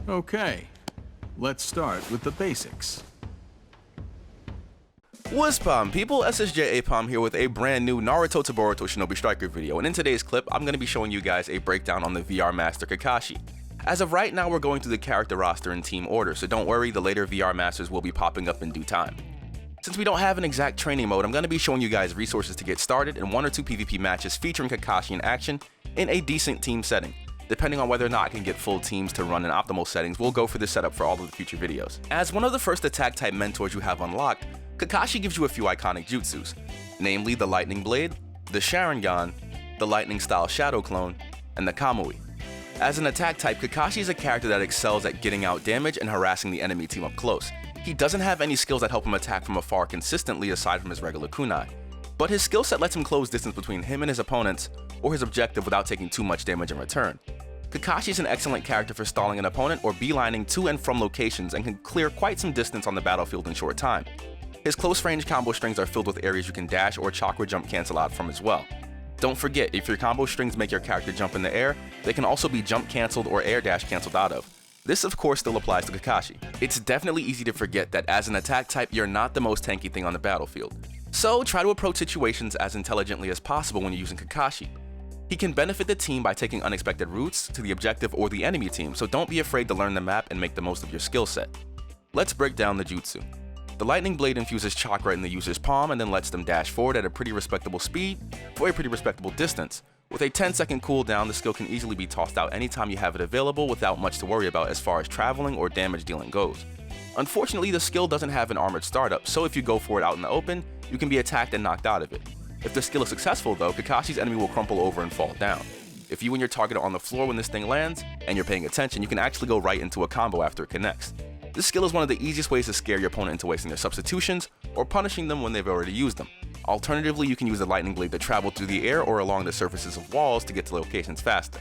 Okay, let's start with the basics. What's poppin', people? ssjaipom here with a brand new Naruto to Boruto Shinobi Striker video, and in today's clip, I'm going to be showing you guys a breakdown on the VR Master Kakashi. As of right now, we're going through the character roster in team order, so don't worry, the later VR Masters will be popping up in due time. Since we don't have an exact training mode, I'm going to be showing you guys resources to get started and 1 or 2 PvP matches featuring Kakashi in action in a decent team setting. Depending on whether or not I can get full teams to run in optimal settings, we'll go for this setup for all of the future videos. As one of the first attack type mentors you have unlocked, Kakashi gives you a few iconic jutsus, namely the Lightning Blade, the Sharingan, the Lightning Style Shadow Clone, and the Kamui. As an attack type, Kakashi is a character that excels at getting out damage and harassing the enemy team up close. He doesn't have any skills that help him attack from afar consistently aside from his regular kunai, but his skill set lets him close distance between him and his opponents or his objective without taking too much damage in return. Kakashi is an excellent character for stalling an opponent or beelining to and from locations and can clear quite some distance on the battlefield in short time. His close range combo strings are filled with areas you can dash or chakra jump cancel out from as well. Don't forget, if your combo strings make your character jump in the air, they can also be jump cancelled or air dash cancelled out of. This of course still applies to Kakashi. It's definitely easy to forget that as an attack type, you're not the most tanky thing on the battlefield. So try to approach situations as intelligently as possible when you're using Kakashi. He can benefit the team by taking unexpected routes to the objective or the enemy team, so don't be afraid to learn the map and make the most of your skill set. Let's break down the jutsu. The Lightning Blade infuses chakra in the user's palm and then lets them dash forward at a pretty respectable speed for a pretty respectable distance. With a 10-second cooldown, the skill can easily be tossed out anytime you have it available without much to worry about as far as traveling or damage dealing goes. Unfortunately, the skill doesn't have an armored startup, so if you go for it out in the open, you can be attacked and knocked out of it. If the skill is successful though, Kakashi's enemy will crumple over and fall down. If you and your target are on the floor when this thing lands, and you're paying attention, you can actually go right into a combo after it connects. This skill is one of the easiest ways to scare your opponent into wasting their substitutions, or punishing them when they've already used them. Alternatively, you can use the Lightning Blade to travel through the air or along the surfaces of walls to get to locations faster.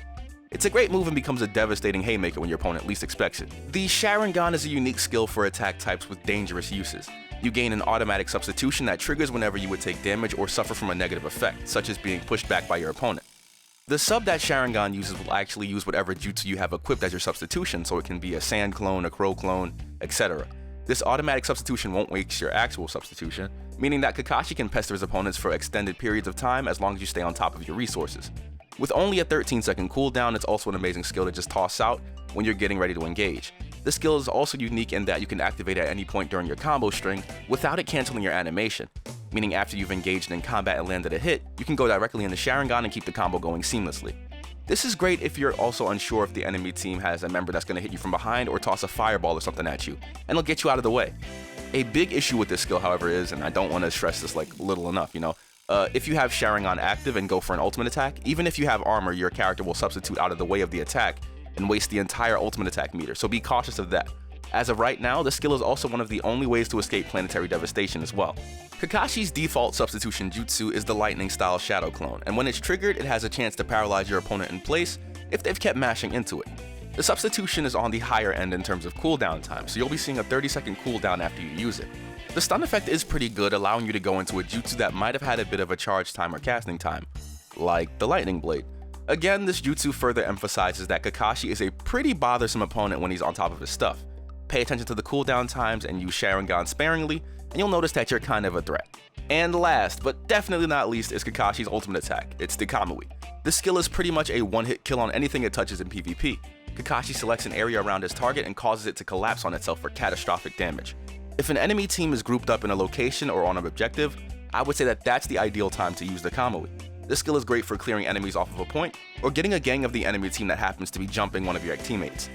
It's a great move and becomes a devastating haymaker when your opponent least expects it. The Sharingan is a unique skill for attack types with dangerous uses. You gain an automatic substitution that triggers whenever you would take damage or suffer from a negative effect, such as being pushed back by your opponent. The sub that Sharingan uses will actually use whatever jutsu you have equipped as your substitution, so it can be a sand clone, a crow clone, etc. This automatic substitution won't waste your actual substitution, meaning that Kakashi can pester his opponents for extended periods of time as long as you stay on top of your resources. With only a 13-second cooldown, it's also an amazing skill to just toss out when you're getting ready to engage. This skill is also unique in that you can activate at any point during your combo string without it cancelling your animation, meaning after you've engaged in combat and landed a hit, you can go directly into Sharingan and keep the combo going seamlessly. This is great if you're also unsure if the enemy team has a member that's going to hit you from behind or toss a fireball or something at you, and it'll get you out of the way. A big issue with this skill, however, is, and I don't want to stress this like little enough, if you have Sharingan active and go for an ultimate attack, even if you have armor, your character will substitute out of the way of the attack and waste the entire ultimate attack meter, so be cautious of that. As of right now, this skill is also one of the only ways to escape planetary devastation as well. Kakashi's default substitution jutsu is the Lightning Style Shadow Clone, and when it's triggered, it has a chance to paralyze your opponent in place if they've kept mashing into it. The substitution is on the higher end in terms of cooldown time, so you'll be seeing a 30-second cooldown after you use it. The stun effect is pretty good, allowing you to go into a jutsu that might have had a bit of a charge time or casting time, like the Lightning Blade. Again, this jutsu further emphasizes that Kakashi is a pretty bothersome opponent when he's on top of his stuff. Pay attention to the cooldown times and use Sharingan sparingly, and you'll notice that you're kind of a threat. And last, but definitely not least, is Kakashi's ultimate attack. It's the Kamui. This skill is pretty much a one-hit kill on anything it touches in PvP. Kakashi selects an area around his target and causes it to collapse on itself for catastrophic damage. If an enemy team is grouped up in a location or on an objective, I would say that that's the ideal time to use the Kamui. This skill is great for clearing enemies off of a point, or getting a gang of the enemy team that happens to be jumping one of your teammates.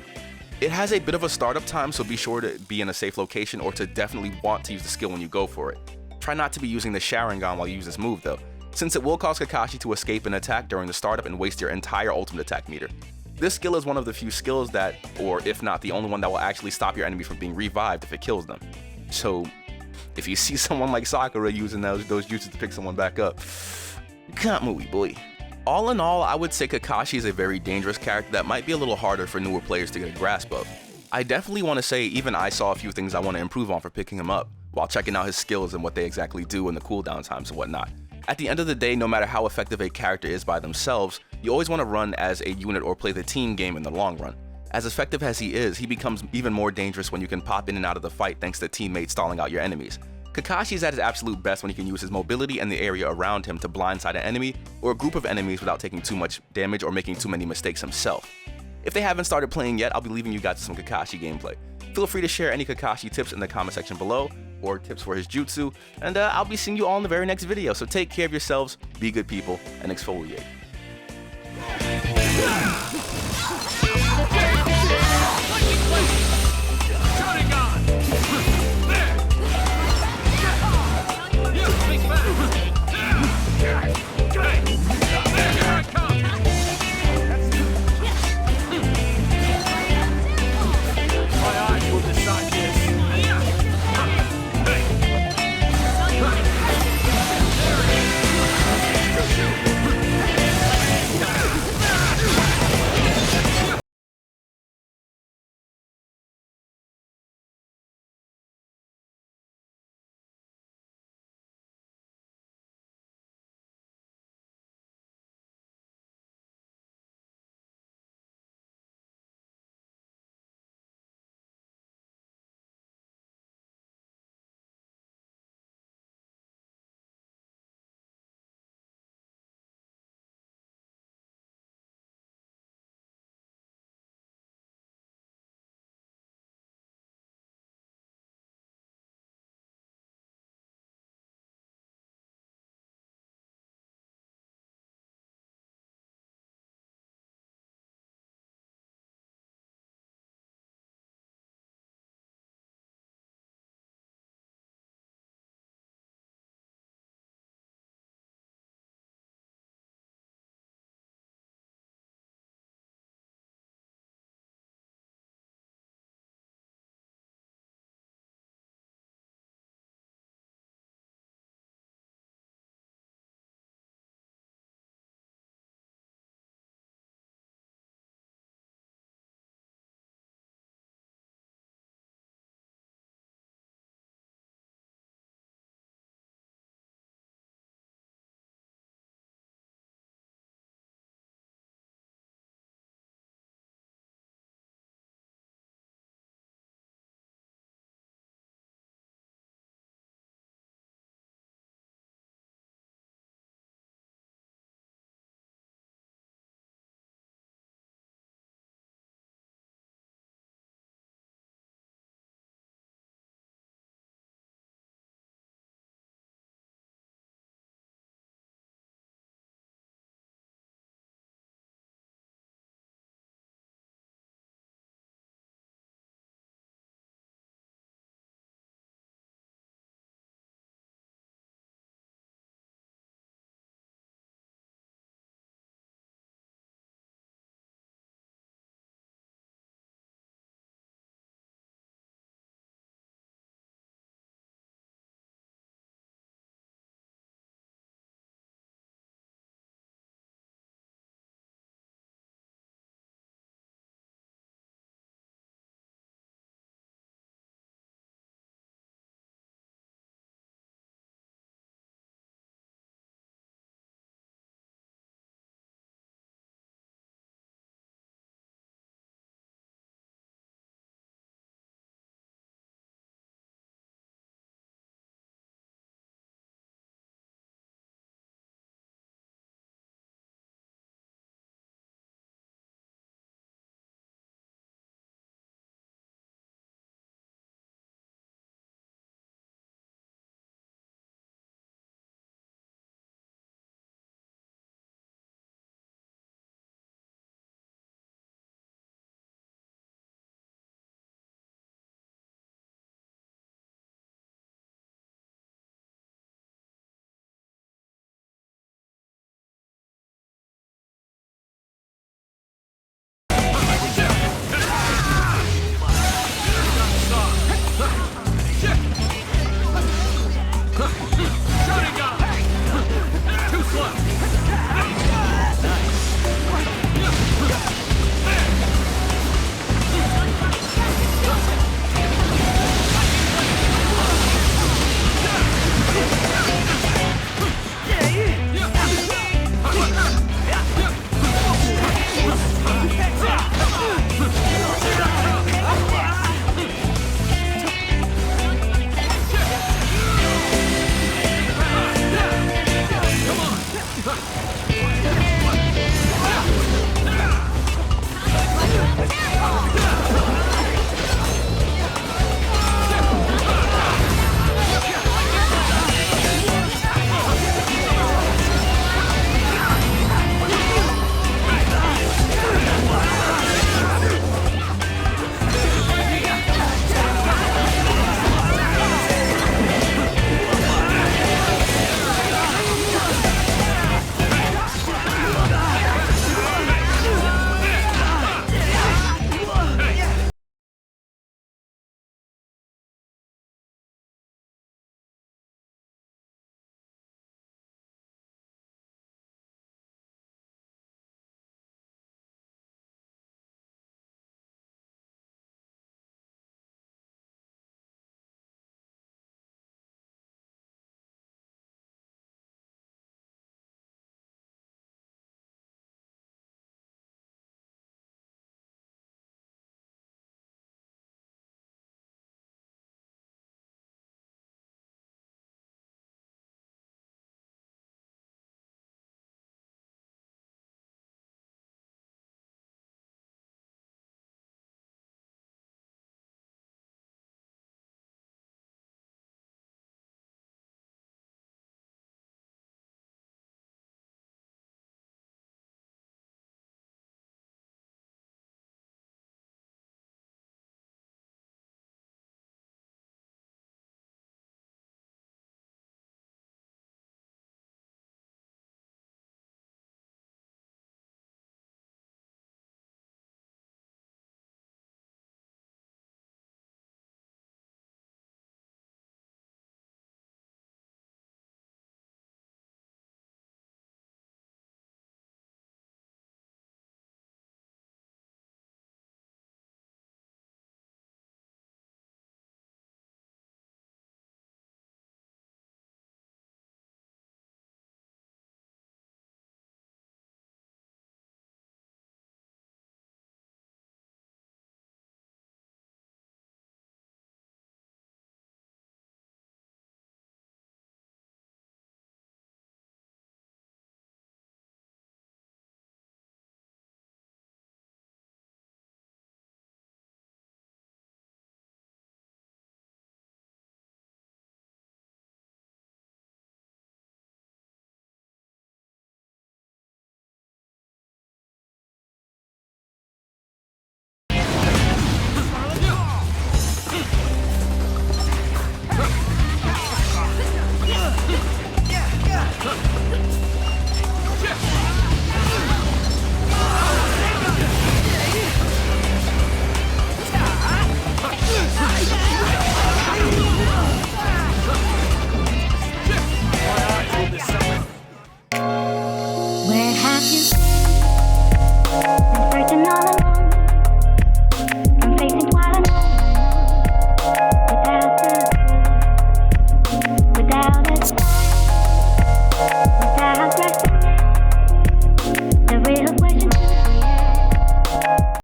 It has a bit of a startup time, so be sure to be in a safe location or to definitely want to use the skill when you go for it. Try not to be using the Sharingan while you use this move though, since it will cause Kakashi to escape an attack during the startup and waste your entire ultimate attack meter. This skill is one of the few skills that, or if not the only one, that will actually stop your enemy from being revived if it kills them. So, if you see someone like Sakura using those jutsus to pick someone back up, Kamui, boy. All in all, I would say Kakashi is a very dangerous character that might be a little harder for newer players to get a grasp of. I definitely want to say even I saw a few things I want to improve on for picking him up, while checking out his skills and what they exactly do and the cooldown times and whatnot. At the end of the day, no matter how effective a character is by themselves, you always want to run as a unit or play the team game in the long run. As effective as he is, he becomes even more dangerous when you can pop in and out of the fight thanks to teammates stalling out your enemies. Kakashi is at his absolute best when he can use his mobility and the area around him to blindside an enemy or a group of enemies without taking too much damage or making too many mistakes himself. If they haven't started playing yet, I'll be leaving you guys some Kakashi gameplay. Feel free to share any Kakashi tips in the comment section below, or tips for his jutsu, and I'll be seeing you all in the very next video, so take care of yourselves, be good people, and exfoliate.